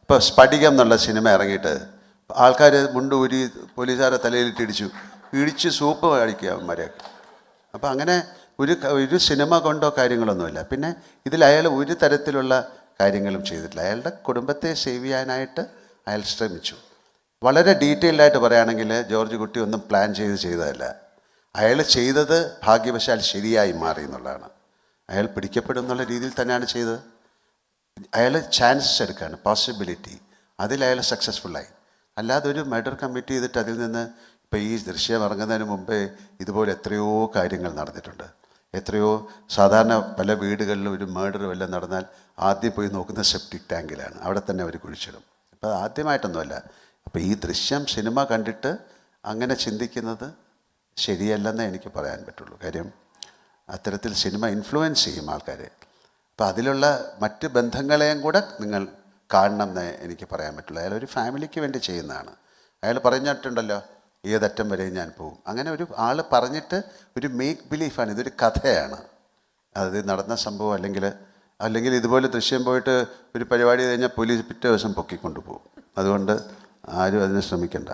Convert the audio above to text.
ഇപ്പോൾ സ്ഫടികം എന്നുള്ള സിനിമ ഇറങ്ങിയിട്ട് ആൾക്കാർ മുണ്ട് ഊരി പോലീസുകാരെ തലയിലിട്ട് ഇടിച്ച് സൂപ്പ് കഴിക്കുക അവന്മാരെയൊക്കെ. അപ്പോൾ അങ്ങനെ ഒരു സിനിമ കൊണ്ടോ കാര്യങ്ങളൊന്നുമില്ല. പിന്നെ ഇതിൽ അയാൾ ഒരു തരത്തിലുള്ള കാര്യങ്ങളും ചെയ്തിട്ടില്ല. അയാളുടെ കുടുംബത്തെ സേവ് ചെയ്യാനായിട്ട് അയാൾ ശ്രമിച്ചു. വളരെ ഡീറ്റെയിൽഡായിട്ട് പറയുകയാണെങ്കിൽ ജോർജ് കുട്ടി ഒന്നും പ്ലാൻ ചെയ്തതല്ല. അയാൾ ചെയ്തത് ഭാഗ്യവശാൽ ശരിയായി മാറി എന്നുള്ളതാണ്. അയാൾ പിടിക്കപ്പെടും എന്നുള്ള രീതിയിൽ തന്നെയാണ് ചെയ്തത്. അയാൾ ചാൻസസ് എടുക്കുകയാണ്, പോസിബിലിറ്റി. അതിൽ അയാൾ സക്സസ്ഫുള്ളായി. അല്ലാതെ ഒരു മർഡർ കമ്മിറ്റ് ചെയ്തിട്ട് അതിൽ നിന്ന് ഇപ്പോൾ ഈ ദൃശ്യം ഇറങ്ങുന്നതിന് മുമ്പേ ഇതുപോലെ എത്രയോ കാര്യങ്ങൾ നടന്നിട്ടുണ്ട്. എത്രയോ സാധാരണ പല വീടുകളിലും ഒരു മർഡർ വല്ലതും നടന്നാൽ ആദ്യം പോയി നോക്കുന്ന സെപ്റ്റിക് ടാങ്കിലാണ്. അവിടെ തന്നെ അവർ കുഴിച്ചിടും. അപ്പോൾ ആദ്യമായിട്ടൊന്നുമല്ല. അപ്പോൾ ഈ ദൃശ്യം സിനിമ കണ്ടിട്ട് അങ്ങനെ ചിന്തിക്കുന്നത് ശരിയല്ലെന്നേ എനിക്ക് പറയാൻ പറ്റുള്ളൂ. കാര്യം അത്തരത്തിൽ സിനിമ ഇൻഫ്ലുവൻസ് ചെയ്യും ആൾക്കാരെ. അപ്പോൾ അതിലുള്ള മറ്റ് ബന്ധങ്ങളെയും കൂടെ നിങ്ങൾ കാണണം എന്നേ എനിക്ക് പറയാൻ പറ്റുള്ളൂ. അയാൾ ഒരു ഫാമിലിക്ക് വേണ്ടി ചെയ്യുന്നതാണ്. അയാൾ പറഞ്ഞിട്ടുണ്ടല്ലോ, ഏതറ്റം വരെയും ഞാൻ പോകും. അങ്ങനെ ഒരു ആൾ പറഞ്ഞിട്ട് ഒരു മേക്ക് ബിലീഫാണ്. ഇതൊരു കഥയാണ്. അത് നടന്ന സംഭവം അല്ലെങ്കിൽ ഇതുപോലെ ദൃശ്യം പോയിട്ട് ഒരു പരിപാടി കഴിഞ്ഞാൽ പോലീസ് പിറ്റേ ദിവസം പൊക്കിക്കൊണ്ടു പോകും. അതുകൊണ്ട് ആരും അതിന് ശ്രമിക്കണ്ട.